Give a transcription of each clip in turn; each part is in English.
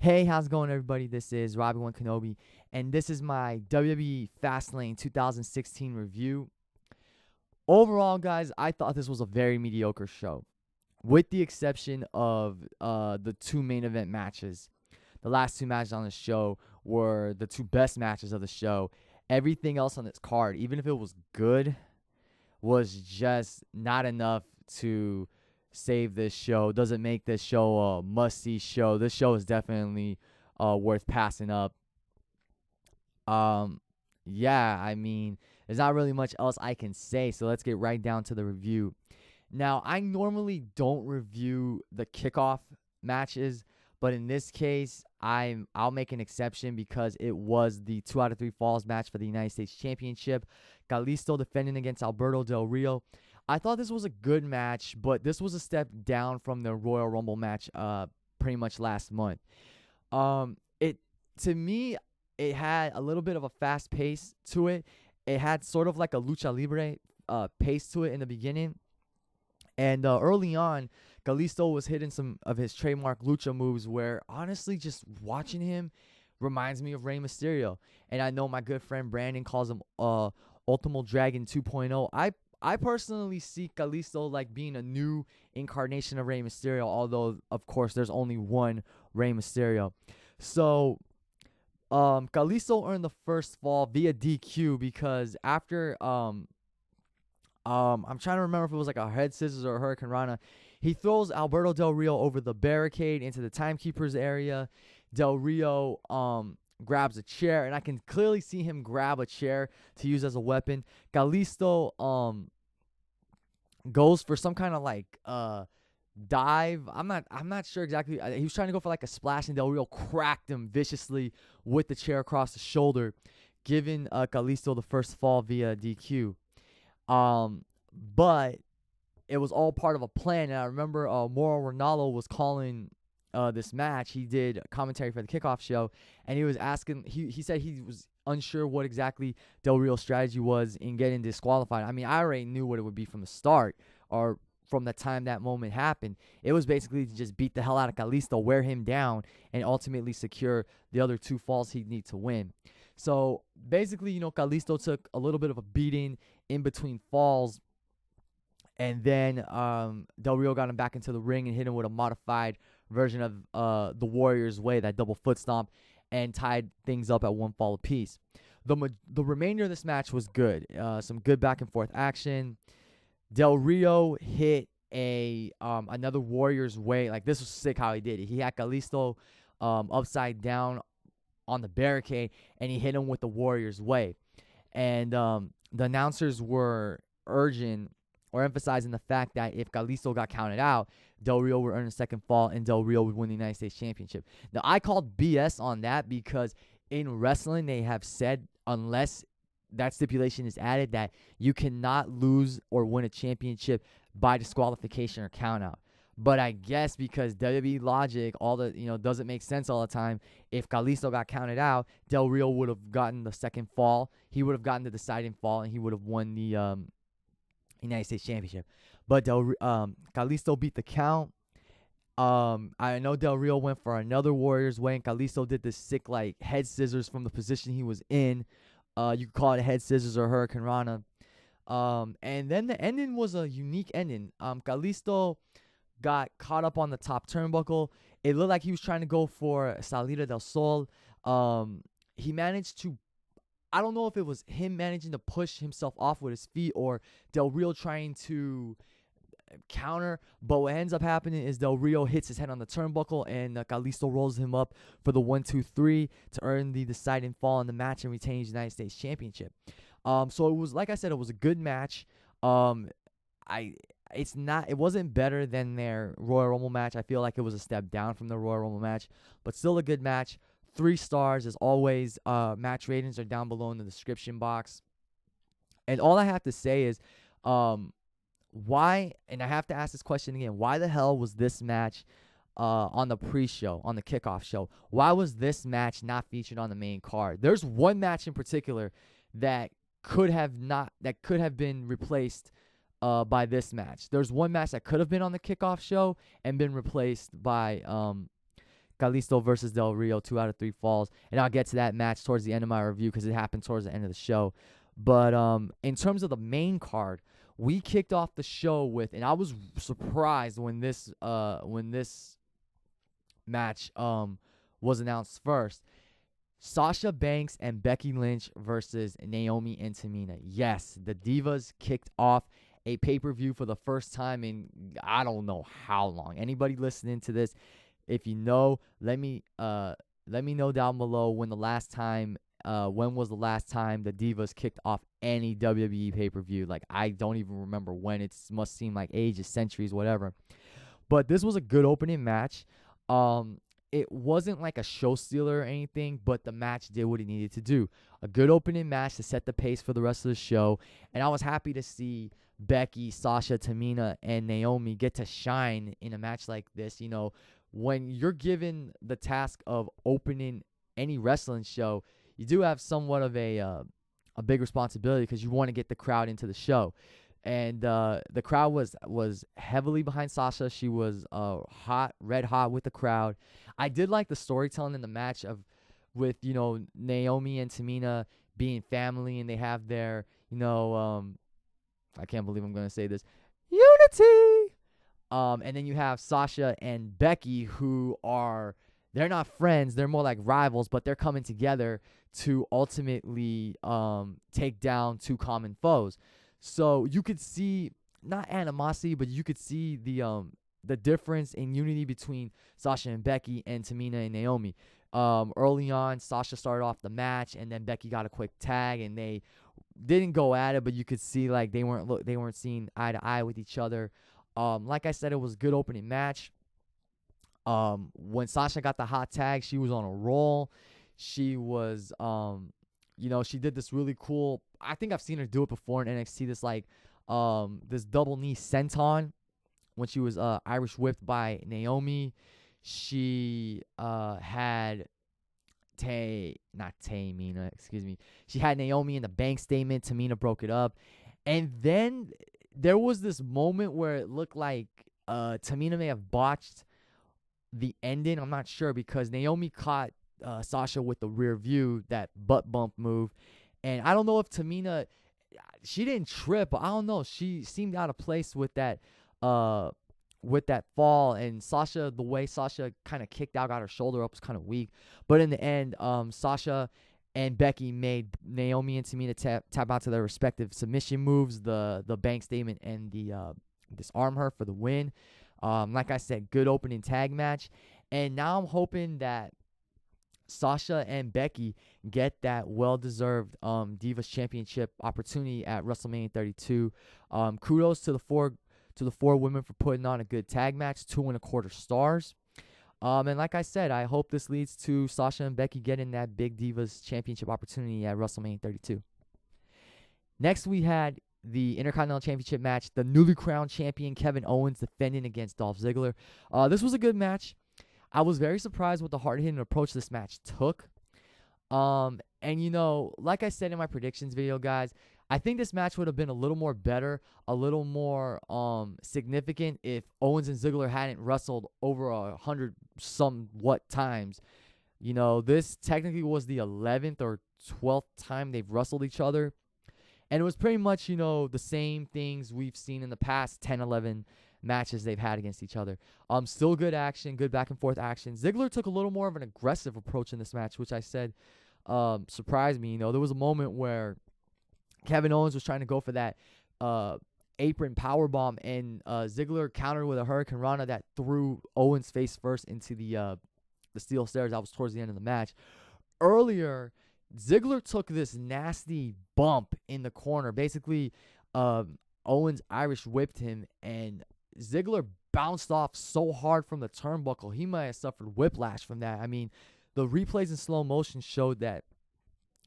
Hey, how's it going, everybody? This is Robbie1 Kenobi, and this is my WWE Fastlane 2016 review. Overall, guys, I thought this was a very mediocre show, with the exception of the two main event matches. The last two matches on the show were the two best matches of the show. Everything else on this card, even if it was good, was just not enough to save this show. Doesn't make this show a must-see show. This show is definitely worth passing up. Yeah, I mean, there's not really much else I can say, so let's get right down to the review. Now, I normally don't review the kickoff matches, but in this case, I'll make an exception because it was the 2 out of 3 falls match for the United States Championship. Kalisto defending against Alberto Del Rio. I thought this was a good match, but this was a step down from the Royal Rumble match pretty much last month. To me, it had a little bit of a fast pace to it. It had sort of like a lucha libre pace to it in the beginning. And early on, Kalisto was hitting some of his trademark lucha moves where, honestly, just watching him reminds me of Rey Mysterio. And I know my good friend Brandon calls him Ultimo Dragon 2.0. I personally see Kalisto like being a new incarnation of Rey Mysterio, although, of course, there's only one Rey Mysterio. So, Kalisto earned the first fall via DQ because after, I'm trying to remember if it was like a head scissors or a Hurricane Rana. He throws Alberto Del Rio over the barricade into the timekeeper's area. Del Rio, grabs a chair, and I can clearly see him grab a chair to use as a weapon. Kalisto goes for some kind of like dive. I'm not sure exactly. He was trying to go for like a splash, and Del Rio cracked him viciously with the chair across the shoulder, giving Kalisto the first fall via DQ. But it was all part of a plan, and I remember Mauro Ranallo was calling this match. He did commentary for the kickoff show, and he was asking, he said he was unsure what exactly Del Rio's strategy was in getting disqualified. I mean, I already knew what it would be from the start, or from the time that moment happened. It was basically to just beat the hell out of Kalisto, wear him down, and ultimately secure the other 2 falls he'd need to win. So basically, Kalisto took a little bit of a beating in between falls, and then Del Rio got him back into the ring and hit him with a modified version of the Warrior's Way, that double foot stomp, and tied things up at 1 fall apiece. The remainder of this match was good. Some good back and forth action. Del Rio hit another Warrior's Way. Like, this was sick how he did it. He had Kalisto upside down on the barricade, and he hit him with the Warrior's Way. And the announcers were urging or emphasizing the fact that if Kalisto got counted out, Del Rio would earn a second fall, and Del Rio would win the United States Championship. Now, I called BS on that because in wrestling, they have said, unless that stipulation is added, that you cannot lose or win a championship by disqualification or countout. But I guess because WWE logic, doesn't make sense all the time. If Kalisto got counted out, Del Rio would have gotten the second fall. He would have gotten the deciding fall, and he would have won the United States Championship. But Kalisto beat the count. I know Del Rio went for another Warrior's Way, and Kalisto did this sick like head scissors from the position he was in. You could call it a head scissors or Hurricane Rana. And then the ending was a unique ending. Kalisto got caught up on the top turnbuckle. It looked like he was trying to go for Salida del Sol. He managed to, I don't know if it was him managing to push himself off with his feet or Del Rio trying to counter, but what ends up happening is Del Rio hits his head on the turnbuckle, and Kalisto rolls him up for the 1-2-3 to earn the deciding fall in the match and retain his United States Championship. So it was, like I said, it was a good match. It wasn't better than their Royal Rumble match. I feel like it was a step down from the Royal Rumble match, but still a good match. 3 stars as always. Match ratings are down below in the description box. And all I have to say is, why, and I have to ask this question again, why the hell was this match on the pre-show, on the kickoff show? Why was this match not featured on the main card? There's one match in particular that could have been replaced by this match. There's one match that could have been on the kickoff show and been replaced by Kalisto versus Del Rio, 2 out of 3 falls. And I'll get to that match towards the end of my review because it happened towards the end of the show. But in terms of the main card, we kicked off the show with, and I was surprised when this match was announced first. Sasha Banks and Becky Lynch versus Naomi and Tamina. Yes, the Divas kicked off a pay-per-view for the first time in I don't know how long. Anybody listening to this, if you know, let me know down below when was the last time the Divas kicked off any WWE pay-per-view. Like, I don't even remember when. It must seem like ages, centuries, whatever. But this was a good opening match. It wasn't like a show stealer or anything, but the match did what it needed to do. A good opening match to set the pace for the rest of the show. And I was happy to see Becky, Sasha, Tamina, and Naomi get to shine in a match like this. You know, when you're given the task of opening any wrestling show, you do have somewhat of a big responsibility because you want to get the crowd into the show. And the crowd was heavily behind Sasha. She was red hot with the crowd. I did like the storytelling in the match with Naomi and Tamina being family, and they have their I can't believe I'm gonna say this, unity. And then you have Sasha and Becky, who they're not friends, they're more like rivals, but they're coming together to ultimately take down two common foes. So you could see not animosity, but you could see the difference in unity between Sasha and Becky and Tamina and Naomi. Early on, Sasha started off the match, and then Becky got a quick tag, and they didn't go at it, but you could see like they weren't seeing eye to eye with each other. Like I said, it was a good opening match. When Sasha got the hot tag, she was on a roll. She was she did this really cool, I think I've seen her do it before in NXT, this double knee senton when she was Irish whipped by Naomi. She had Tamina, excuse me. She had Naomi in the bank statement. Tamina broke it up. And then there was this moment where it looked like Tamina may have botched the ending. I'm not sure because Naomi caught Sasha with the rear view, that butt bump move. And I don't know if Tamina, she didn't trip, but I don't know. She seemed out of place with that fall. And Sasha, the way Sasha kind of kicked out, got her shoulder up, was kind of weak. But in the end, Sasha and Becky made Naomi and Tamina tap out to their respective submission moves, the bank statement and the disarm her for the win. Like I said, good opening tag match. And now I'm hoping that Sasha and Becky get that well-deserved Divas Championship opportunity at WrestleMania 32. Kudos to the four women for putting on a good tag match, 2.25 stars. And like I said, I hope this leads to Sasha and Becky getting that big Divas Championship opportunity at WrestleMania 32. Next, we had the Intercontinental Championship match. The newly crowned champion Kevin Owens defending against Dolph Ziggler. This was a good match. I was very surprised with the hard-hitting approach this match took. And, like I said in my predictions video, guys, I think this match would have been a little more better, a little more significant if Owens and Ziggler hadn't wrestled over 100 somewhat times. This technically was the 11th or 12th time they've wrestled each other. And it was pretty much, the same things we've seen in the past 10, 11 matches they've had against each other. Still good action, good back and forth action. Ziggler took a little more of an aggressive approach in this match, which I said surprised me. There was a moment where Kevin Owens was trying to go for that apron powerbomb, and Ziggler countered with a Hurricane Rana that threw Owens face first into the steel stairs. That was towards the end of the match. Earlier, Ziggler took this nasty bump in the corner. Basically, Owens Irish whipped him, and Ziggler bounced off so hard from the turnbuckle, he might have suffered whiplash from that. I mean, the replays in slow motion showed that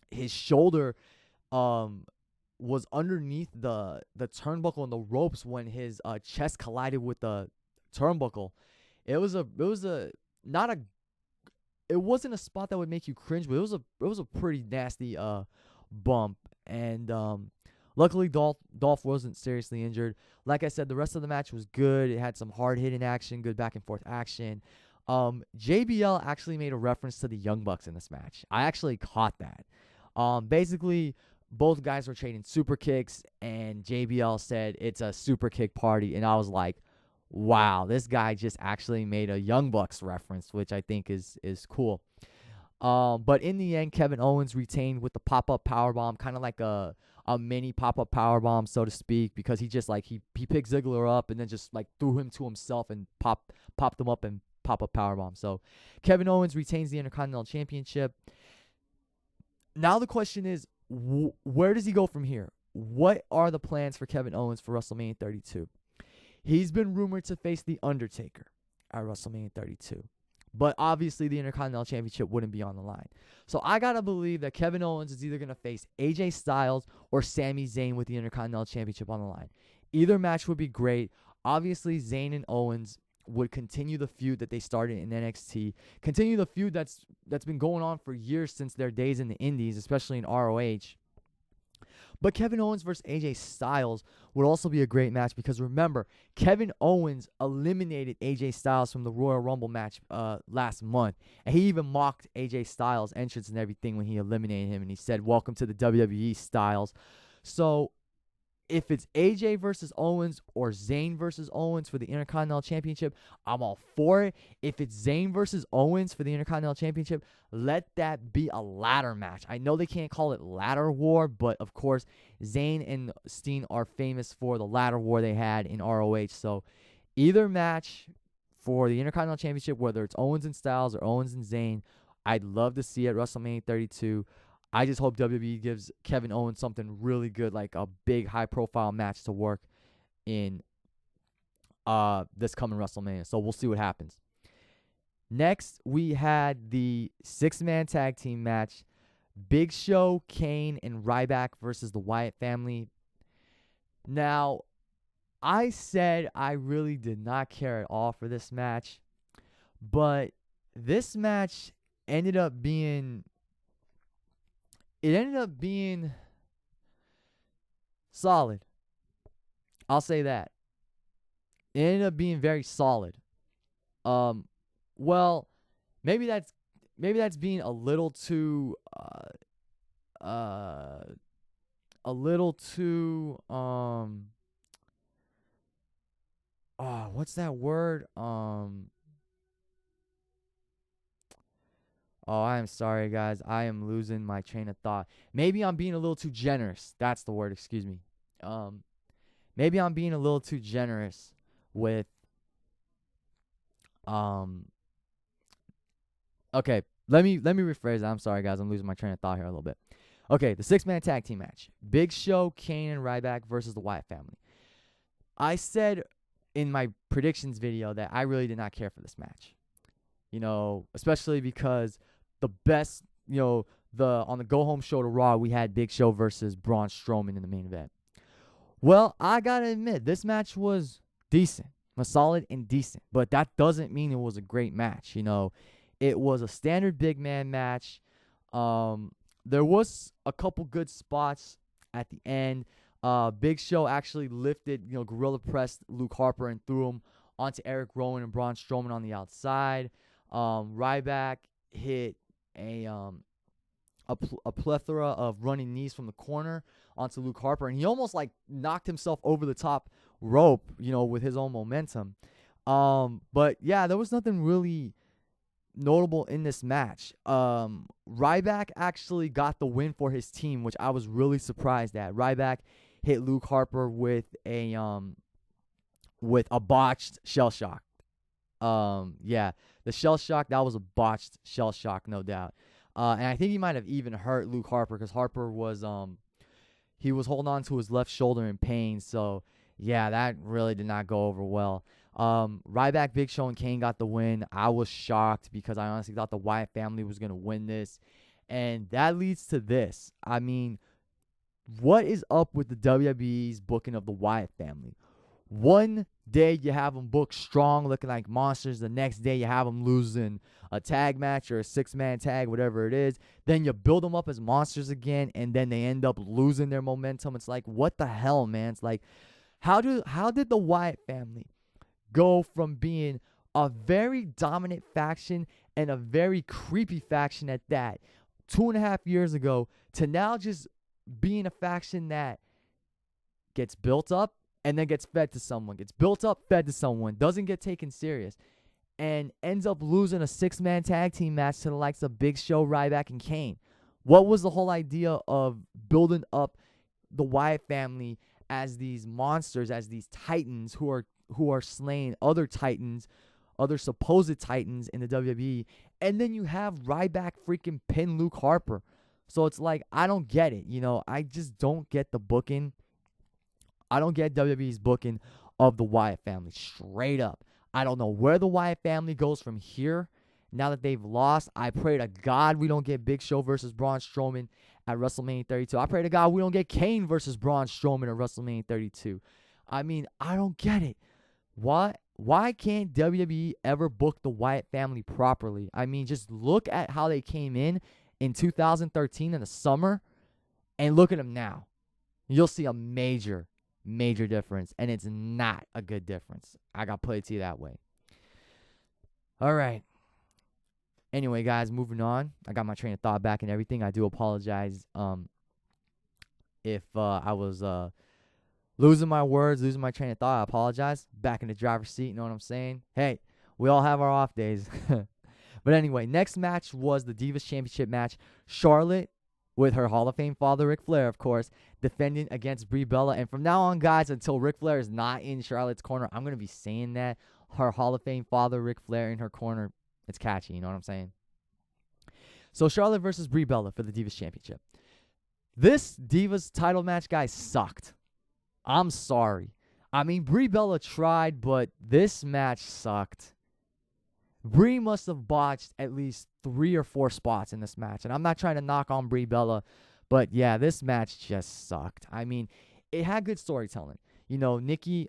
his shoulder was underneath the turnbuckle and the ropes when his chest collided with the turnbuckle. It wasn't a spot that would make you cringe, but it was a pretty nasty bump. And luckily Dolph wasn't seriously injured. Like I said, the rest of the match was good. It had some hard-hitting action, good back and forth action. JBL actually made a reference to the Young Bucks in this match. I actually caught that. Basically, both guys were trading super kicks, and JBL said it's a super kick party, and I was like, wow, this guy just actually made a Young Bucks reference, which I think is cool. But in the end, Kevin Owens retained with the pop-up powerbomb, kind of like a mini pop-up powerbomb, so to speak, because he just like he picked Ziggler up and then just like threw him to himself and popped him up and pop-up powerbomb. So Kevin Owens retains the Intercontinental Championship. Now the question is, where does he go from here? What are the plans for Kevin Owens for WrestleMania 32? He's been rumored to face The Undertaker at WrestleMania 32. But obviously the Intercontinental Championship wouldn't be on the line. So I got to believe that Kevin Owens is either going to face AJ Styles or Sami Zayn with the Intercontinental Championship on the line. Either match would be great. Obviously, Zayn and Owens would continue the feud that they started in NXT, continue the feud that's been going on for years since their days in the Indies, especially in ROH. But Kevin Owens versus AJ Styles would also be a great match because remember, Kevin Owens eliminated AJ Styles from the Royal Rumble match last month. And he even mocked AJ Styles' entrance and everything when he eliminated him. And he said, "Welcome to the WWE, Styles." So if it's AJ versus Owens or Zayn versus Owens for the Intercontinental Championship, I'm all for it. If it's Zayn versus Owens for the Intercontinental Championship, let that be a ladder match. I know they can't call it ladder war, but of course, Zayn and Steen are famous for the ladder war they had in ROH. So either match for the Intercontinental Championship, whether it's Owens and Styles or Owens and Zayn, I'd love to see at WrestleMania 32. I just hope WWE gives Kevin Owens something really good, like a big, high-profile match to work in this coming WrestleMania. So we'll see what happens. Next, we had the six-man tag team match. Big Show, Kane, and Ryback versus the Wyatt family. Now, I said I really did not care at all for this match, but this match ended up being... It ended up being solid. I'll say that. It ended up being very solid. Well, maybe that's being a little too what's that word? Oh, I am sorry, guys. I am losing my train of thought. Maybe I'm being a little too generous. That's the word, excuse me. Maybe I'm being a little too generous with okay, let me rephrase that. I'm sorry, guys. I'm losing my train of thought here a little bit. Okay, the six-man tag team match. Big Show, Kane, and Ryback versus the Wyatt family. I said in my predictions video that I really did not care for this match. You know, especially because the best, you know, on the go-home show to Raw, we had Big Show versus Braun Strowman in the main event. Well, I got to admit, this match was decent, was solid and decent, but that doesn't mean it was a great match. You know, it was a standard big man match. There was a couple good spots at the end. Big Show actually lifted, you know, gorilla pressed Luke Harper and threw him onto Eric Rowan and Braun Strowman on the outside. Ryback hit a plethora of running knees from the corner onto Luke Harper, and he almost like knocked himself over the top rope, you know, with his own momentum. But yeah, there was nothing really notable in this match. Ryback actually got the win for his team, which I was really surprised at. Ryback hit Luke Harper with a botched shell shock. Yeah, the shell shock, that was a botched shell shock, no doubt. And I think he might have even hurt Luke Harper because Harper was he was holding on to his left shoulder in pain. So yeah, that really did not go over well. Ryback, Big Show, and Kane got the win. I was shocked because I honestly thought the Wyatt family was gonna win this, and that leads to this. I mean, what is up with the WWE's booking of the Wyatt family? One day you have them booked strong, looking like monsters. The next day you have them losing a tag match or a six-man tag, whatever it is. Then you build them up as monsters again, and then they end up losing their momentum. It's like, what the hell, man? It's like, how did the Wyatt family go from being a very dominant faction and a very creepy faction at that 2.5 years ago to now just being a faction that gets built up and then gets fed to someone, gets built up, fed to someone, doesn't get taken serious, and ends up losing a 6-man tag team match to the likes of Big Show, Ryback, and Kane. What was the whole idea of building up the Wyatt family as these monsters, as these titans who are slaying other titans, other supposed titans in the WWE, and then you have Ryback freaking pin Luke Harper. So it's like, I don't get it. I just don't get the booking. I don't get WWE's booking of the Wyatt family, straight up. I don't know where the Wyatt family goes from here now that they've lost. I pray to God we don't get Big Show versus Braun Strowman at WrestleMania 32. I pray to God we don't get Kane versus Braun Strowman at WrestleMania 32. I mean, I don't get it. Why can't WWE ever book the Wyatt family properly? I mean, just look at how they came in 2013 in the summer and look at them now. You'll see a major difference, and it's not a good difference. I got to put it to you that way. All right. Anyway, guys, moving on. I got my train of thought back and everything. I do apologize if I was losing my words, losing my train of thought. I apologize. Back in the driver's seat, you know what I'm saying? Hey, we all have our off days. But anyway, next match was the Divas Championship match. Charlotte, with her Hall of Fame father, Ric Flair, of course, defending against Brie Bella. And from now on, guys, until Ric Flair is not in Charlotte's corner, I'm going to be saying that. Her Hall of Fame father, Ric Flair, in her corner. It's catchy, you know what I'm saying? So Charlotte versus Brie Bella for the Divas Championship. This Divas title match, guys, sucked. I'm sorry. I mean, Brie Bella tried, but this match sucked. Brie must have botched at least 3 or 4 spots in this match. And I'm not trying to knock on Brie Bella, but yeah, this match just sucked. I mean, it had good storytelling. Brie,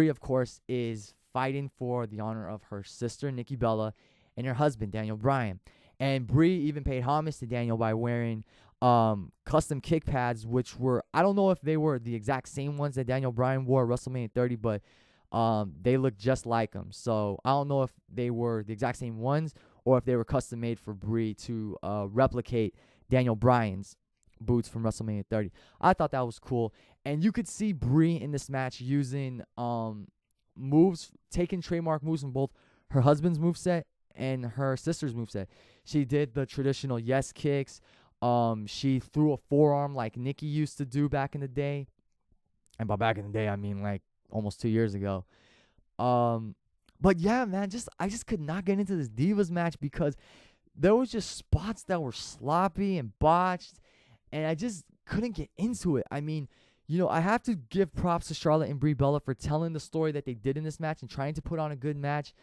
of course, is fighting for the honor of her sister, Nikki Bella, and her husband, Daniel Bryan. And Brie even paid homage to Daniel by wearing custom kick pads, which were, I don't know if they were the exact same ones that Daniel Bryan wore at WrestleMania 30, but they look just like them. So I don't know if they were the exact same ones or if they were custom made for Brie to replicate Daniel Bryan's boots from WrestleMania 30. I thought that was cool. And you could see Brie in this match using moves, taking trademark moves from both her husband's moveset and her sister's moveset. She did the traditional yes kicks. She threw a forearm like Nikki used to do back in the day. And by back in the day, I mean like almost 2 years ago. But yeah, man, I just could not get into this Divas match because there was just spots that were sloppy and botched, and I just couldn't get into it. I mean, I have to give props to Charlotte and Brie Bella for telling the story that they did in this match and trying to put on a good match.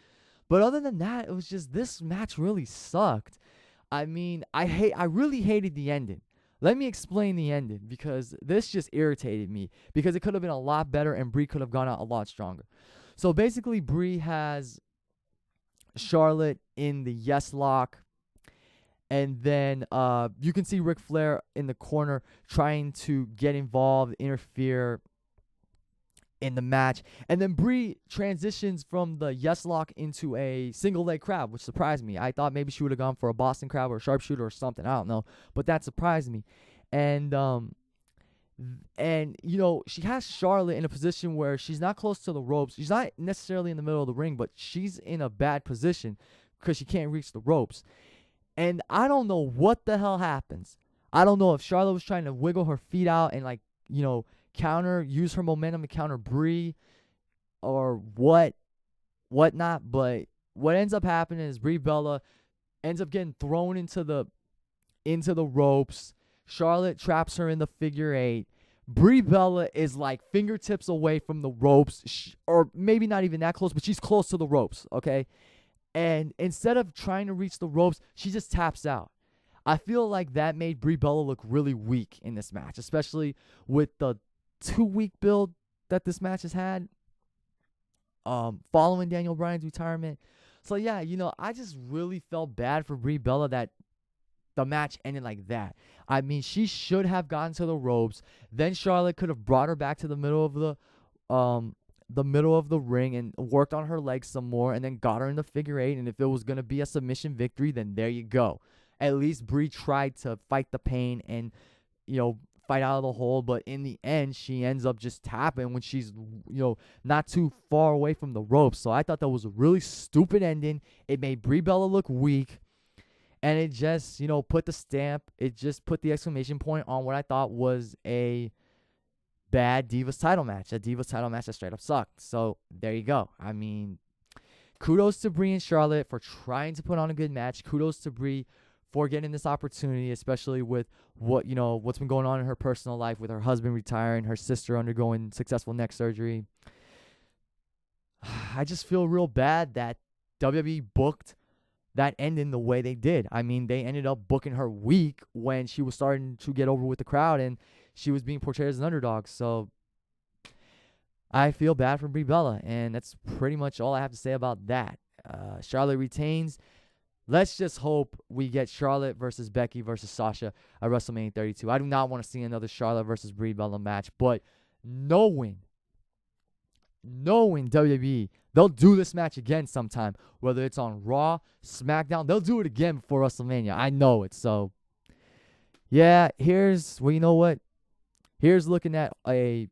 But other than that, it was just, this match really sucked. I mean, I really hated the ending. Let me explain the ending, because this just irritated me, because it could have been a lot better and Brie could have gone out a lot stronger. So basically, Brie has Charlotte in the yes lock, and then you can see Ric Flair in the corner trying to get involved, interfere in the match. And then Brie transitions from the yes lock into a single leg crab, which surprised me. I thought maybe she would have gone for a Boston crab or a sharpshooter or something. I don't know. But that surprised me. And she has Charlotte in a position where she's not close to the ropes. She's not necessarily in the middle of the ring, but she's in a bad position because she can't reach the ropes. And I don't know what the hell happens. I don't know if Charlotte was trying to wiggle her feet out and use her momentum to counter Brie or whatnot. But what ends up happening is Brie Bella ends up getting thrown into the ropes. Charlotte traps her in the figure 8. Brie Bella is like fingertips away from the ropes, or maybe not even that close, but she's close to the ropes, okay? And instead of trying to reach the ropes, she just taps out. I feel like that made Brie Bella look really weak in this match, especially with the 2-week build that this match has had following Daniel Bryan's retirement. So yeah, I just really felt bad for Brie Bella that the match ended like that. I mean, she should have gotten to the ropes. Then Charlotte could have brought her back to the middle of the middle of the ring and worked on her legs some more and then got her in the figure eight. And if it was going to be a submission victory, then there you go. At least Brie tried to fight the pain and, fight out of the hole. But in the end, she ends up just tapping when she's, not too far away from the ropes. So I thought that was a really stupid ending. It made Brie Bella look weak. And it just, put the stamp. It just put the exclamation point on what I thought was a bad Divas title match. A Divas title match that straight up sucked. So there you go. I mean, kudos to Brie and Charlotte for trying to put on a good match. Kudos to Brie for getting this opportunity, especially with what's been going on in her personal life with her husband retiring, her sister undergoing successful neck surgery. I just feel real bad that WWE booked that ending the way they did. I mean, they ended up booking her weak when she was starting to get over with the crowd and she was being portrayed as an underdog. So I feel bad for Brie Bella, and that's pretty much all I have to say about that. Charlotte retains. Let's just hope we get Charlotte versus Becky versus Sasha at WrestleMania 32. I do not want to see another Charlotte versus Brie Bella match, but knowing WWE, they'll do this match again sometime, whether it's on Raw, SmackDown. They'll do it again before WrestleMania. I know it. So, yeah, here's looking at a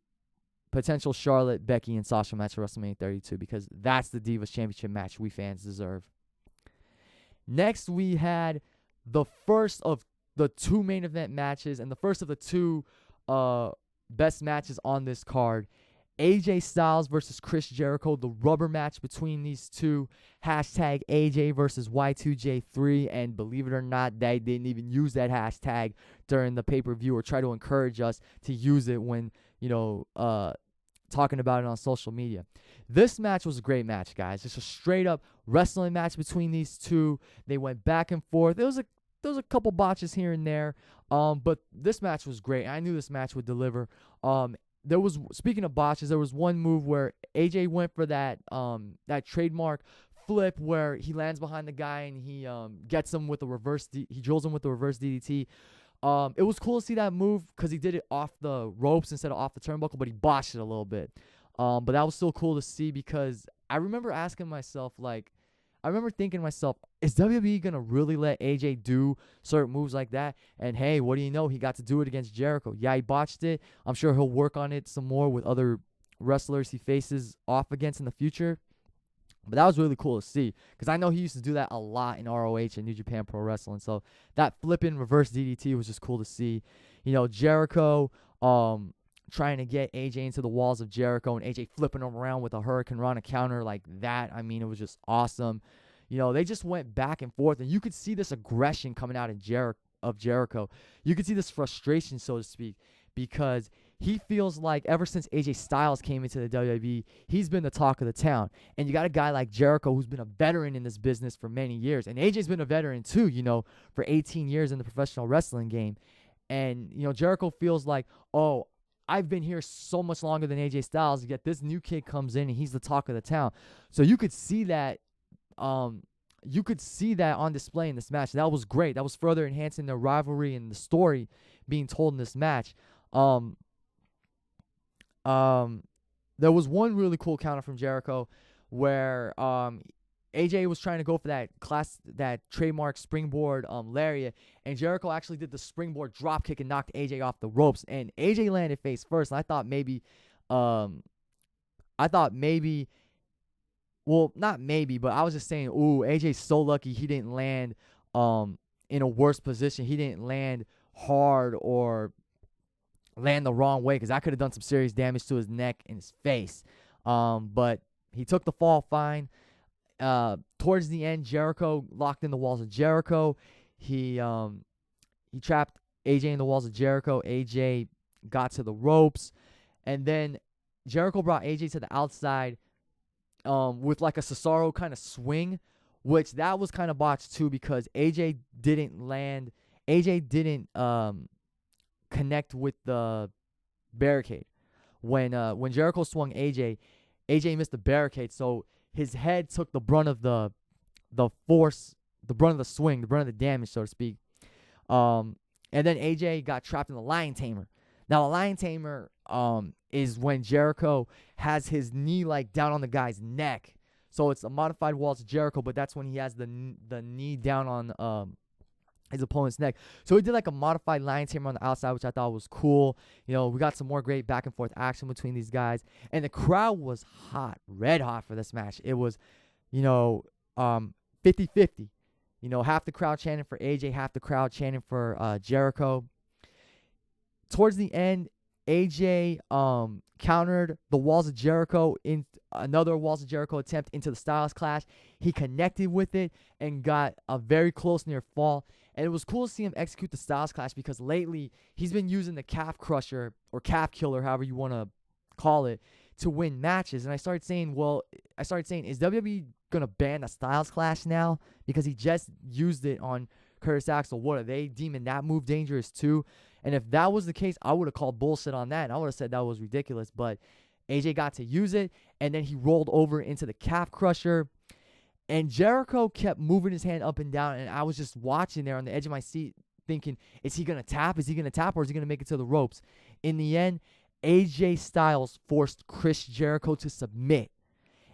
potential Charlotte, Becky, and Sasha match at WrestleMania 32 because that's the Divas Championship match we fans deserve. Next, we had the first of the two main event matches and the first of the two best matches on this card. AJ Styles versus Chris Jericho, the rubber match between these two. Hashtag AJ versus Y2J3. And believe it or not, they didn't even use that hashtag during the pay-per-view or try to encourage us to use it when, talking about it on social media. This match was a great match, guys. Just a straight-up wrestling match between these two. They went back and forth. There was a couple botches here and there, but this match was great. I knew this match would deliver. Speaking of botches, there was one move where AJ went for that trademark flip where he lands behind the guy and he gets him with a he drills him with the reverse DDT. It was cool to see that move because he did it off the ropes instead of off the turnbuckle, but he botched it a little bit. But that was still cool to see because I remember thinking to myself, is WWE going to really let AJ do certain moves like that? And hey, what do you know? He got to do it against Jericho. Yeah, he botched it. I'm sure he'll work on it some more with other wrestlers he faces off against in the future. But that was really cool to see because I know he used to do that a lot in ROH and New Japan Pro Wrestling. So that flipping reverse DDT was just cool to see. Jericho trying to get AJ into the walls of Jericho and AJ flipping him around with a Hurricane Rana counter like that. I mean, it was just awesome. They just went back and forth, and you could see this aggression coming out of Jericho. You could see this frustration, so to speak, because he feels like ever since AJ Styles came into the WWE, he's been the talk of the town. And you got a guy like Jericho who's been a veteran in this business for many years. And AJ's been a veteran too, for 18 years in the professional wrestling game. And, Jericho feels like, oh, I've been here so much longer than AJ Styles, yet this new kid comes in and he's the talk of the town. So you could see that on display in this match. That was great. That was further enhancing the rivalry and the story being told in this match. There was one really cool counter from Jericho where AJ was trying to go for that trademark springboard lariat, and Jericho actually did the springboard drop kick and knocked AJ off the ropes, and AJ landed face first. And I thought maybe, well, not maybe, but I was just saying, ooh, AJ's so lucky he didn't land in a worse position. He didn't land hard or land the wrong way because that could have done some serious damage to his neck and his face. But he took the fall fine. Towards the end, Jericho locked in the walls of Jericho. He trapped AJ in the walls of Jericho. AJ got to the ropes, and then Jericho brought AJ to the outside with like a Cesaro kind of swing, which that was kind of botched too because AJ didn't connect with the barricade. When Jericho swung AJ missed the barricade, so his head took the brunt of the force, the brunt of the swing, the brunt of the damage, so to speak. And then AJ got trapped in the Lion Tamer. Now the Lion Tamer is when Jericho has his knee like down on the guy's neck. So it's a modified Walls of Jericho, but that's when he has the knee down on his opponent's neck. So he did like a modified Lion's Hammer on the outside, which I thought was cool. You know, we got some more great back and forth action between these guys. And the crowd was hot, red hot for this match. It was, 50-50. You know, half the crowd chanting for AJ, half the crowd chanting for Jericho. Towards the end, AJ countered the Walls of Jericho in another Walls of Jericho attempt into the Styles Clash. He connected with it and got a very close near fall. And it was cool to see him execute the Styles Clash because lately he's been using the calf crusher or calf killer, however you want to call it, to win matches. And I started saying, is WWE going to ban the Styles Clash now? Because he just used it on Curtis Axel. What, are they deeming that move dangerous too? And if that was the case, I would have called bullshit on that. And I would have said that was ridiculous. But AJ got to use it, and then he rolled over into the calf crusher. And Jericho kept moving his hand up and down, and I was just watching there on the edge of my seat thinking, is he going to tap? Is he going to tap, or is he going to make it to the ropes? In the end, AJ Styles forced Chris Jericho to submit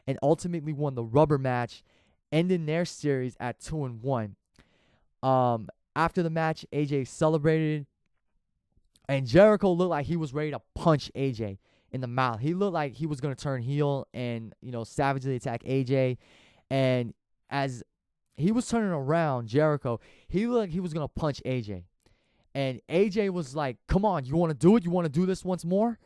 and ultimately won the rubber match, ending their series at 2-1. After the match, AJ celebrated, and Jericho looked like he was ready to punch AJ in the mouth. He looked like he was going to turn heel and, savagely attack AJ. And as he was turning around, Jericho, he looked like he was going to punch AJ. And AJ was like, come on, you want to do it? You want to do this once more?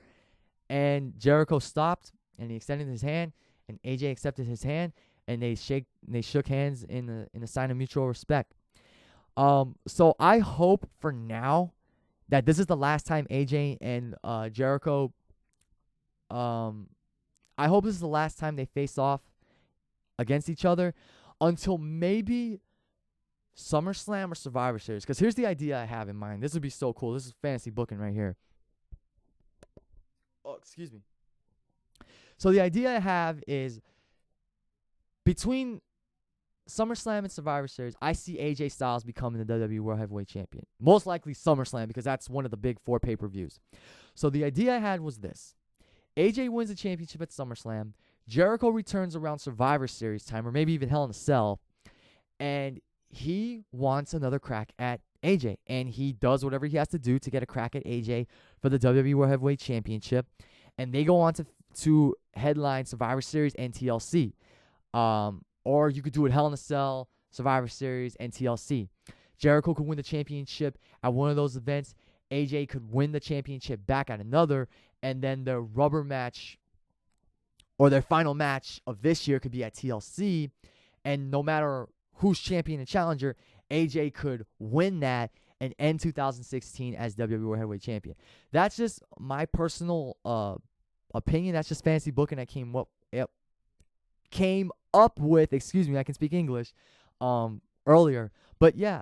And Jericho stopped, and he extended his hand, and AJ accepted his hand, and they shook hands in a sign of mutual respect. So I hope for now that this is the last time AJ and Jericho, I hope this is the last time they face off against each other until maybe SummerSlam or Survivor Series. Because here's the idea I have in mind. This would be so cool. This is fantasy booking right here. Oh, excuse me. So the idea I have is between SummerSlam and Survivor Series, I see AJ Styles becoming the WWE World Heavyweight Champion. Most likely SummerSlam, because that's one of the big 4 pay-per-views. So the idea I had was this. AJ wins the championship at SummerSlam. Jericho returns around Survivor Series time, or maybe even Hell in a Cell, and he wants another crack at AJ, and he does whatever he has to do to get a crack at AJ for the WWE World Heavyweight Championship, and they go on to headline Survivor Series and TLC. Or you could do it Hell in a Cell, Survivor Series, and TLC. Jericho could win the championship at one of those events. AJ could win the championship back at another, and then the rubber match or their final match of this year could be at TLC, and no matter who's champion and challenger, AJ could win that and end 2016 as WWE World Heavyweight Champion. That's just my personal opinion. That's just fantasy booking that came up with, excuse me, I can speak English, earlier. But yeah,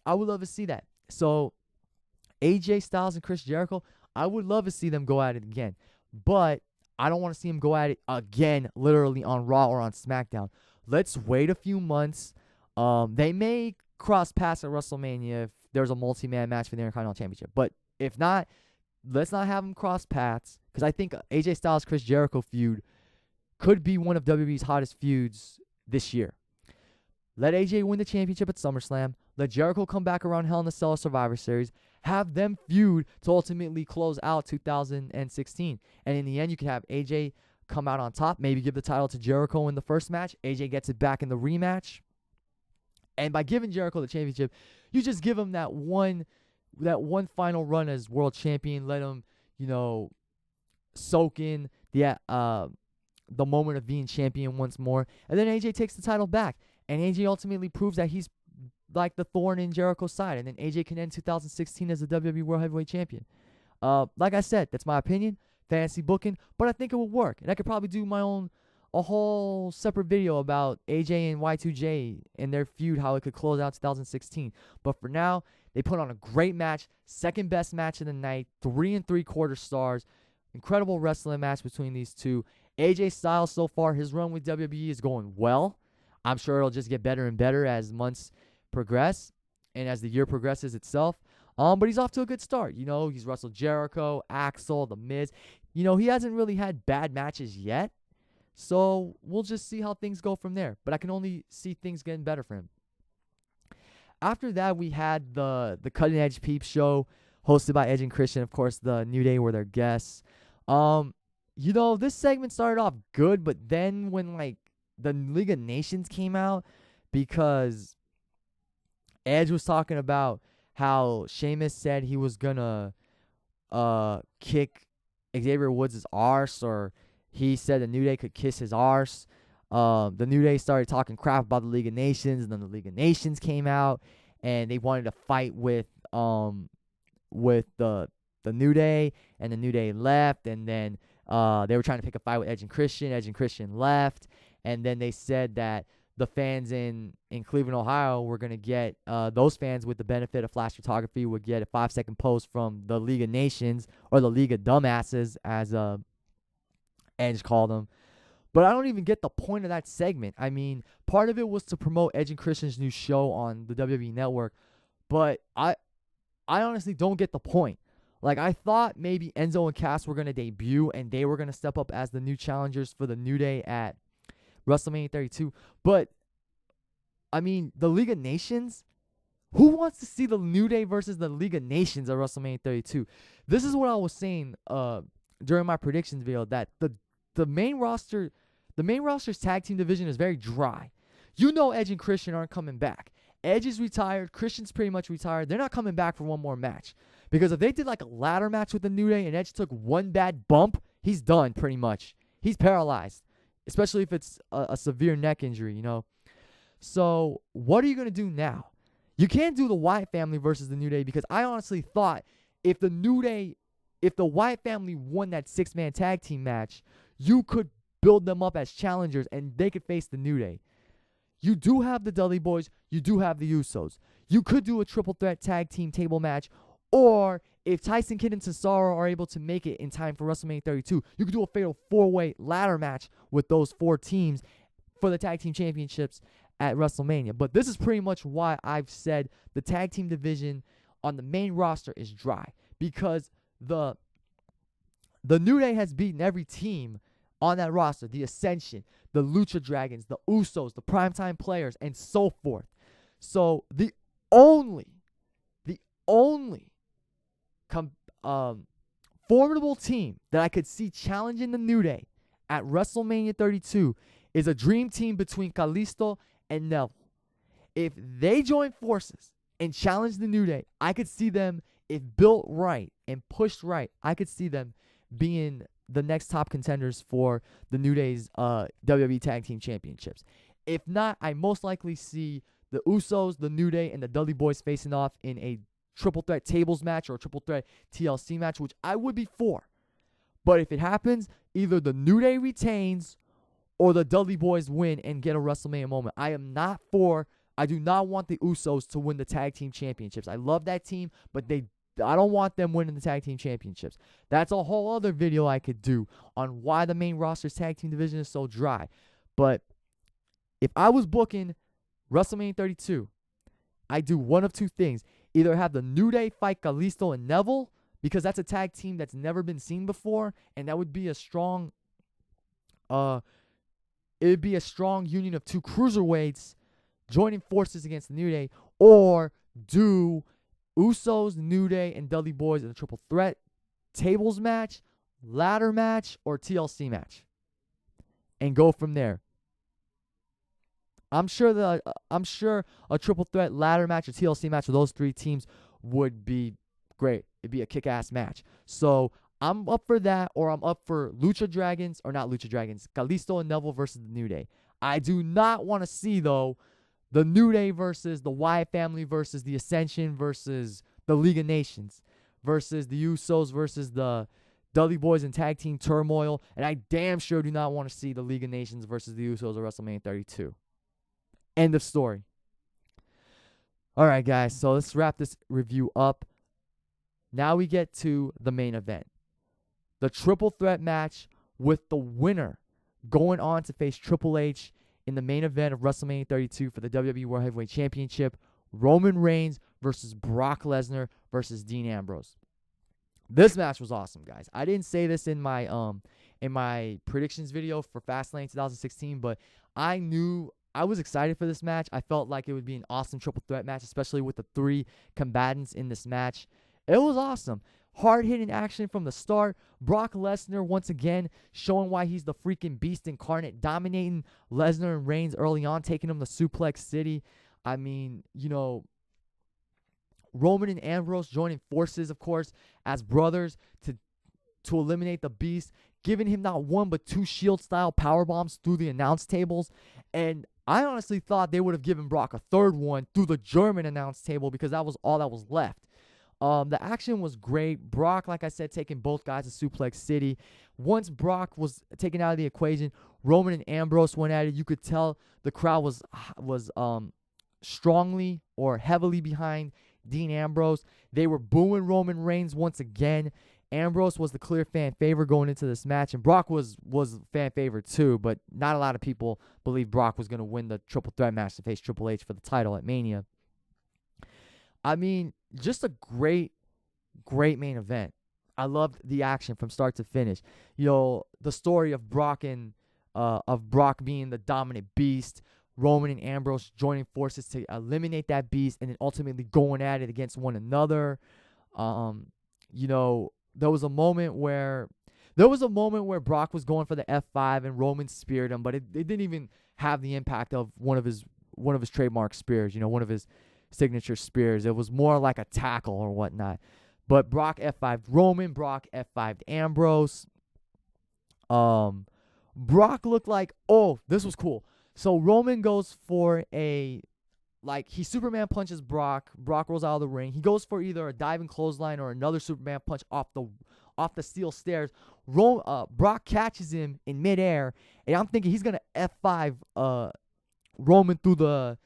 I would love to see that. So AJ Styles and Chris Jericho, I would love to see them go at it again. But I don't want to see them go at it again, literally on Raw or on SmackDown. Let's wait a few months. They may cross paths at WrestleMania if there's a multi-man match for the Intercontinental Championship. But if not, let's not have them cross paths, because I think AJ Styles Chris Jericho feud could be one of WWE's hottest feuds this year. Let AJ win the championship at SummerSlam. Let Jericho come back around Hell in a Cell or Survivor Series. Have them feud to ultimately close out 2016. And in the end, you can have AJ come out on top. Maybe give the title to Jericho in the first match. AJ gets it back in the rematch. And by giving Jericho the championship, you just give him that one final run as world champion. Let him, soak in the moment of being champion once more. And then AJ takes the title back. And AJ ultimately proves that he's like the thorn in Jericho's side. And then AJ can end 2016 as the WWE World Heavyweight Champion. Like I said, that's my opinion. Fantasy booking. But I think it will work. And I could probably do a whole separate video about AJ and Y2J and their feud, how it could close out 2016. But for now, they put on a great match. Second best match of the night. 3 3/4 stars. Incredible wrestling match between these two. AJ Styles, so far, his run with WWE is going well. I'm sure it'll just get better and better as months progress and as the year progresses itself. But he's off to a good start. He's wrestled Jericho, Axel, The Miz. he hasn't really had bad matches yet. So we'll just see how things go from there. But I can only see things getting better for him. After that, we had the Cutting Edge Peep show hosted by Edge and Christian. Of course, the New Day were their guests. This segment started off good, but then when the League of Nations came out, because Edge was talking about how Sheamus said he was gonna kick Xavier Woods' arse, or he said the New Day could kiss his arse. The New Day started talking crap about the League of Nations, and then the League of Nations came out, and they wanted to fight with the New Day, and the New Day left, and then they were trying to pick a fight with Edge and Christian. Edge and Christian left, and then they said that the fans in Cleveland, Ohio, were going to get those fans with the benefit of flash photography would get a 5-second post from the League of Nations, or the League of Dumbasses, as Edge called them. But I don't even get the point of that segment. I mean, part of it was to promote Edge and Christian's new show on the WWE Network, but I honestly don't get the point. I thought maybe Enzo and Cass were going to debut, and they were going to step up as the new challengers for the New Day at WrestleMania 32. But, I mean, the League of Nations? Who wants to see the New Day versus the League of Nations at WrestleMania 32? This is what I was saying during my predictions video, that the main roster's tag team division is very dry. Edge and Christian aren't coming back. Edge is retired. Christian's pretty much retired. They're not coming back for one more match. Because if they did a ladder match with the New Day and Edge took one bad bump, he's done pretty much. He's paralyzed. Especially if it's a severe neck injury, So, what are you going to do now? You can't do the Wyatt family versus the New Day, because I honestly thought if the Wyatt family won that 6-man tag team match, you could build them up as challengers and they could face the New Day. You do have the Dudley Boys. You do have the Usos. You could do a triple threat tag team table match, or if Tyson Kidd and Cesaro are able to make it in time for WrestleMania 32, you could do a fatal 4-way ladder match with those 4 teams for the tag team championships at WrestleMania. But this is pretty much why I've said the tag team division on the main roster is dry, because the New Day has beaten every team on that roster: the Ascension, the Lucha Dragons, the Usos, the Primetime Players, and so forth. So the only formidable team that I could see challenging the New Day at WrestleMania 32 is a dream team between Kalisto and Neville. If they join forces and challenge the New Day, I could see them, if built right and pushed right, I could see them being the next top contenders for the New Day's WWE Tag Team Championships. If not, I most likely see the Usos, the New Day, and the Dudley Boys facing off in a triple threat tables match or a triple threat TLC match, which I would be for. But if it happens, either the New Day retains or the Dudley Boys win and get a WrestleMania moment. I do not want the Usos to win the tag team championships. I love that team, but I don't want them winning the tag team championships. That's a whole other video I could do on why the main roster's tag team division is so dry. But if I was booking WrestleMania 32, I'd do one of two things. Either have the New Day fight Kalisto and Neville, because that's a tag team that's never been seen before, and that would be a strong union of 2 cruiserweights joining forces against the New Day, or do Usos, New Day, and Dudley Boys in a triple threat tables match, ladder match, or TLC match, and go from there. I'm sure a triple threat ladder match or TLC match with those 3 teams would be great. It'd be a kick-ass match. So I'm up for that, or I'm up for Kalisto and Neville versus the New Day. I do not want to see, though, the New Day versus the Wyatt family versus the Ascension versus the League of Nations versus the Usos versus the Dudley Boys in tag team turmoil. And I damn sure do not want to see the League of Nations versus the Usos at WrestleMania 32. End of story. All right, guys, so let's wrap this review up. Now we get to the main event. The triple threat match with the winner going on to face Triple H in the main event of WrestleMania 32 for the WWE World Heavyweight Championship. Roman Reigns versus Brock Lesnar versus Dean Ambrose. This match was awesome, guys. I didn't say this in my predictions video for Fastlane 2016, but I was excited for this match. I felt like it would be an awesome triple threat match, especially with the 3 combatants in this match. It was awesome. Hard-hitting action from the start. Brock Lesnar, once again, showing why he's the freaking beast incarnate, dominating Lesnar and Reigns early on, taking him to Suplex City. I mean, Roman and Ambrose joining forces, of course, as brothers to eliminate the beast, giving him not 1 but 2 Shield-style powerbombs through the announce tables. And I honestly thought they would have given Brock a 3rd one through the German announce table because that was all that was left. The action was great. Brock, like I said, taking both guys to Suplex City. Once Brock was taken out of the equation, Roman and Ambrose went at it. You could tell the crowd was strongly or heavily behind Dean Ambrose. They were booing Roman Reigns once again. Ambrose was the clear fan favorite going into this match, and Brock was fan favorite too, but not a lot of people believe Brock was going to win the triple threat match to face Triple H for the title at Mania. I mean, just a great main event. I loved the action from start to finish. The story of Brock being the dominant beast, Roman and Ambrose joining forces to eliminate that beast, and then ultimately going at it against one another. There was a moment where Brock was going for the F5 and Roman speared him, but it didn't even have the impact of one of his trademark spears, one of his signature spears. It was more like a tackle or whatnot. But Brock F5'd Roman, Brock F5'd Ambrose. Brock looked like, this was cool. So Roman goes for he Superman punches Brock. Brock rolls out of the ring. He goes for either a diving clothesline or another Superman punch off the steel stairs. Brock catches him in midair, and I'm thinking he's gonna F5 Roman through the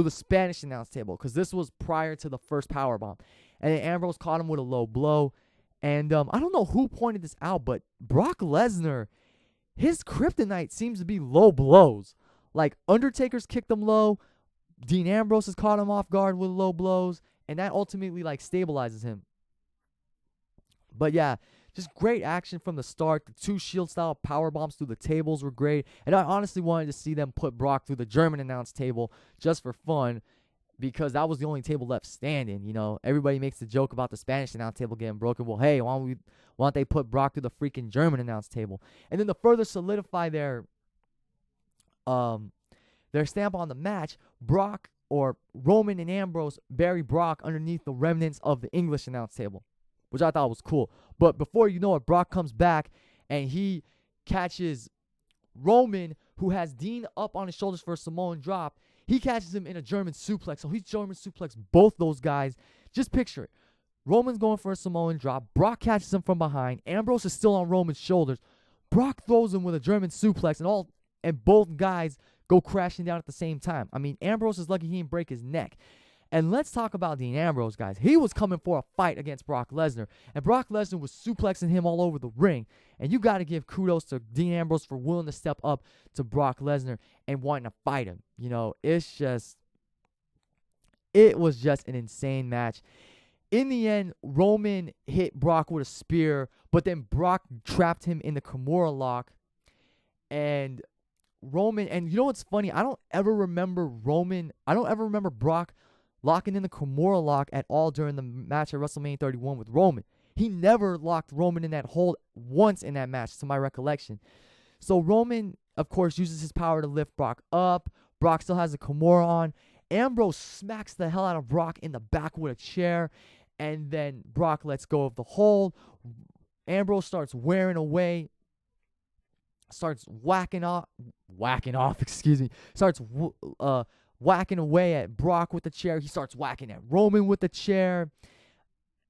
Spanish announce table, because this was prior to the first powerbomb. And then Ambrose caught him with a low blow. And I don't know who pointed this out, but Brock Lesnar, his kryptonite seems to be low blows. Like, Undertaker's kicked him low, Dean Ambrose has caught him off guard with low blows, and that ultimately stabilizes him. But yeah, just great action from the start. The 2 Shield-style power bombs through the tables were great. And I honestly wanted to see them put Brock through the German announce table just for fun, because that was the only table left standing. Everybody makes the joke about the Spanish announce table getting broken. Well, hey, why don't they put Brock through the freaking German announce table? And then to further solidify their stamp on the match, Roman and Ambrose bury Brock underneath the remnants of the English announce table, which I thought was cool. But before you know it, Brock comes back and he catches Roman, who has Dean up on his shoulders for a Samoan drop. He catches him in a German suplex. So he's German suplex both those guys. Just picture it. Roman's going for a Samoan drop. Brock catches him from behind. Ambrose is still on Roman's shoulders. Brock throws him with a German suplex, and both guys go crashing down at the same time. I mean, Ambrose is lucky he didn't break his neck. And let's talk about Dean Ambrose, guys. He was coming for a fight against Brock Lesnar, and Brock Lesnar was suplexing him all over the ring. And you got to give kudos to Dean Ambrose for willing to step up to Brock Lesnar and wanting to fight him. It was just an insane match. In the end, Roman hit Brock with a spear, but then Brock trapped him in the Kimura lock. And you know what's funny? I don't ever remember Brock locking in the Kimura lock at all during the match at WrestleMania 31 with Roman. He never locked Roman in that hold once in that match, to my recollection. So Roman, of course, uses his power to lift Brock up. Brock still has a Kimura on. Ambrose smacks the hell out of Brock in the back with a chair, and then Brock lets go of the hold. Ambrose starts wearing away, starts whacking off, starts whacking away at Brock with the chair. He starts whacking at Roman with the chair.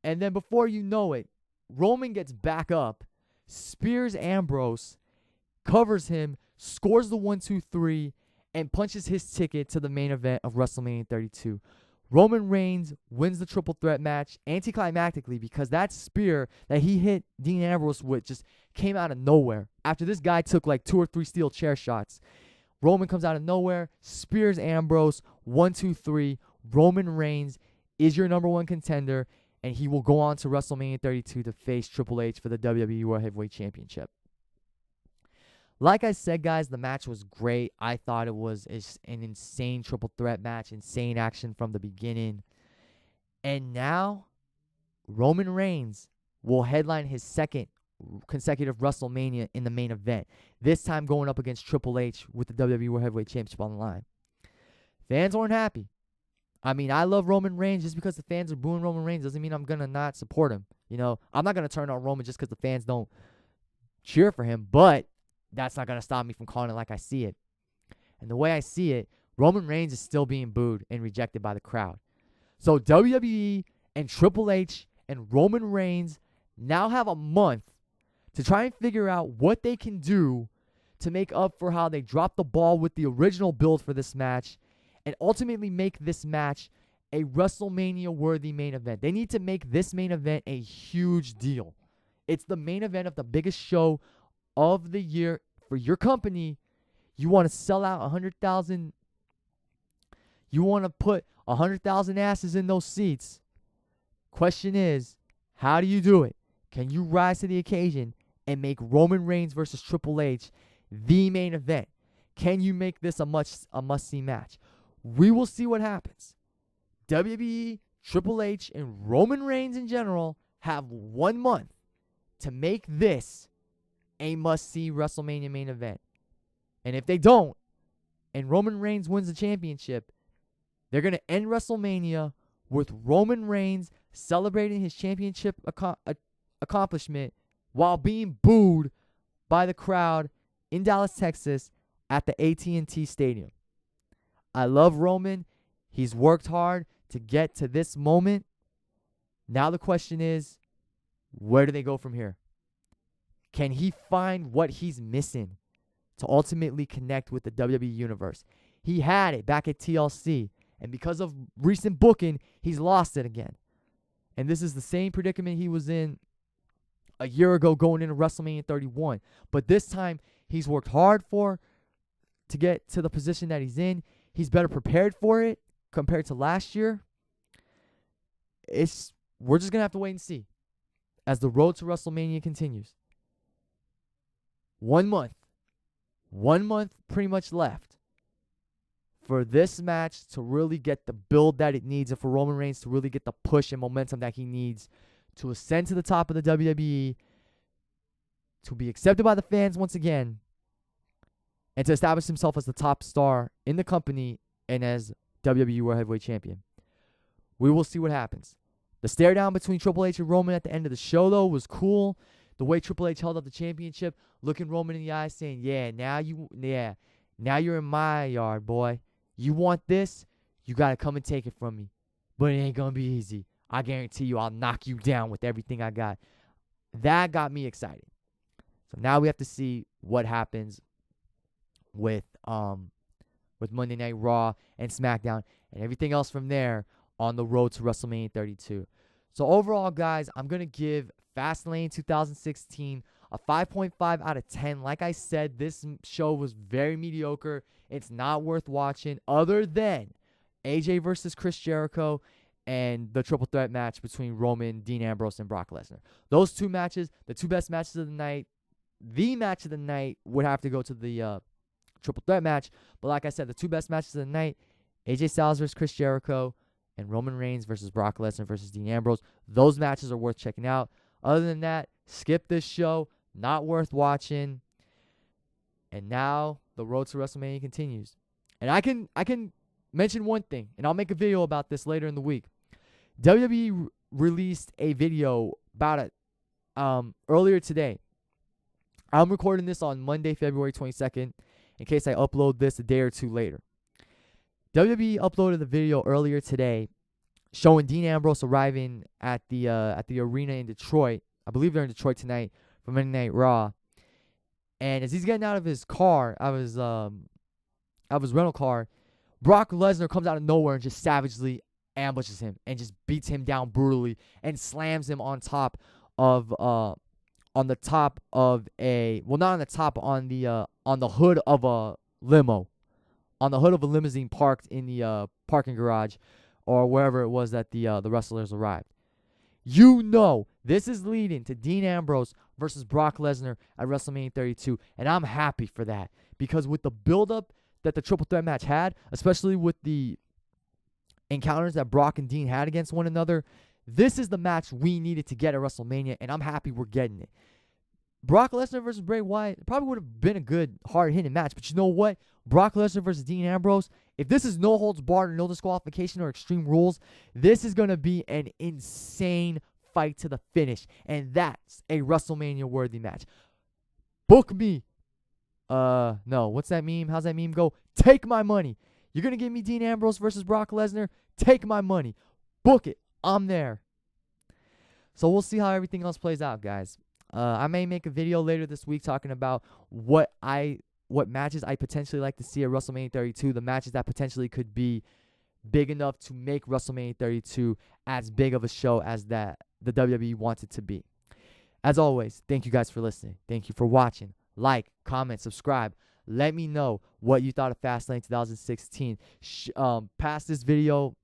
And then before you know it, Roman gets back up, spears Ambrose, covers him, scores the 1-2-3, and punches his ticket to the main event of WrestleMania 32. Roman Reigns wins the triple threat match anticlimactically, because that spear that he hit Dean Ambrose with just came out of nowhere. After this guy took 2 or 3 steel chair shots, Roman comes out of nowhere, spears Ambrose, 1-2-3. Roman Reigns is your number 1 contender, and he will go on to WrestleMania 32 to face Triple H for the WWE World Heavyweight Championship. Like I said, guys, the match was great. I thought it was an insane triple threat match, insane action from the beginning. And now, Roman Reigns will headline his second consecutive WrestleMania in the main event. This time going up against Triple H with the WWE World Heavyweight Championship on the line. Fans weren't happy. I mean, I love Roman Reigns. Just because the fans are booing Roman Reigns doesn't mean I'm going to not support him. You know, I'm not going to turn on Roman just because the fans don't cheer for him, but that's not going to stop me from calling it like I see it. And the way I see it, Roman Reigns is still being booed and rejected by the crowd. So WWE and Triple H and Roman Reigns now have a month to try and figure out what they can do to make up for how they dropped the ball with the original build for this match and ultimately make this match a WrestleMania-worthy main event. They need to make this main event a huge deal. It's the main event of the biggest show of the year for your company. You want to sell out 100,000. You want to put 100,000 asses in those seats. Question is, how do you do it? Can you rise to the occasion and make Roman Reigns versus Triple H the main event? Can you make this a must-see match? We will see what happens. WWE, Triple H, and Roman Reigns in general have 1 month to make this a must-see WrestleMania main event. And if they don't, and Roman Reigns wins the championship, they're going to end WrestleMania with Roman Reigns celebrating his championship accomplishment while being booed by the crowd in Dallas, Texas at the AT&T Stadium. I love Roman. He's worked hard to get to this moment. Now the question is, where do they go from here? Can he find what he's missing to ultimately connect with the WWE Universe? He had it back at TLC, and because of recent booking, he's lost it again. And this is the same predicament he was in a year ago going into WrestleMania 31. But this time, he's worked hard to get to the position that he's in. He's better prepared for it compared to last year. We're just going to have to wait and see as the road to WrestleMania continues. 1 month. 1 month pretty much left for this match to really get the build that it needs and for Roman Reigns to really get the push and momentum that he needs to ascend to the top of the WWE, to be accepted by the fans once again, and to establish himself as the top star in the company and as WWE World Heavyweight Champion. We will see what happens. The stare down between Triple H and Roman at the end of the show, though, was cool. The way Triple H held up the championship, looking Roman in the eye, saying, now you're in my yard, boy. You want this? You got to come and take it from me. But it ain't going to be easy. I guarantee you I'll knock you down with everything I got. That got me excited. So now we have to see what happens with Monday Night Raw and SmackDown and everything else from there on the road to WrestleMania 32. So overall, guys, I'm going to give Fastlane 2016 a 5.5 out of 10. Like I said, this show was very mediocre. It's not worth watching other than AJ versus Chris Jericho and the triple threat match between Roman, Dean Ambrose, and Brock Lesnar. Those two matches, the two best matches of the night. The match of the night would have to go to the triple threat match. But like I said, the two best matches of the night, AJ Styles versus Chris Jericho and Roman Reigns versus Brock Lesnar versus Dean Ambrose. Those matches are worth checking out. Other than that, skip this show. Not worth watching. And now the road to WrestleMania continues. And I can mention one thing, and I'll make a video about this later in the week. WWE released a video about it earlier today. I'm recording this on Monday, February 22nd, in case I upload this a day or two later. WWE uploaded a video earlier today showing Dean Ambrose arriving at the arena in Detroit. I believe they're in Detroit tonight for Monday Night Raw. And as he's getting out of his car, out of his rental car, Brock Lesnar comes out of nowhere and just savagely ambushes him and just beats him down brutally and slams him on top of on the hood of a limo, on the hood of a limousine parked in the parking garage or wherever it was that the wrestlers arrived. You know this is leading to Dean Ambrose versus Brock Lesnar at WrestleMania 32, and I'm happy for that because with the build-up that the triple threat match had, especially with the encounters that Brock and Dean had against one another, this is the match we needed to get at WrestleMania, and I'm happy we're getting it. Brock Lesnar versus Bray Wyatt probably would have been a good, hard-hitting match, but you know what? Brock Lesnar versus Dean Ambrose, if this is no holds barred or no disqualification or Extreme Rules, this is going to be an insane fight to the finish, and that's a WrestleMania-worthy match. Book me. No, what's that meme? How's that meme go? Take my money. You're going to give me Dean Ambrose versus Brock Lesnar? Take my money. Book it. I'm there. So we'll see how everything else plays out, guys. I may make a video later this week talking about what matches I potentially like to see at WrestleMania 32, the matches that potentially could be big enough to make WrestleMania 32 as big of a show as that the WWE wants it to be. As always, thank you guys for listening. Thank you for watching. Like, comment, subscribe. Let me know what you thought of Fastlane 2016. Pass this video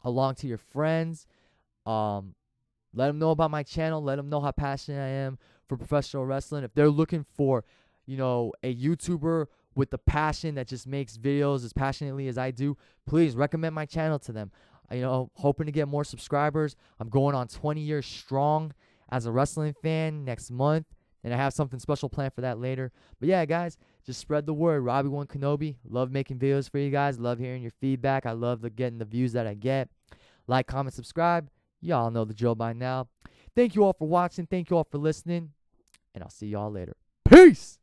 along to your friends. Let them know about my channel. Let them know how passionate I am for professional wrestling. If they're looking for, a YouTuber with the passion that just makes videos as passionately as I do, please recommend my channel to them. Hoping to get more subscribers. I'm going on 20 years strong as a wrestling fan next month, and I have something special planned for that later. But yeah, guys, just spread the word. Robbie1 Kenobi. Love making videos for you guys. Love hearing your feedback. I love getting the views that I get. Like, comment, subscribe. Y'all know the drill by now. Thank you all for watching. Thank you all for listening. And I'll see y'all later. Peace!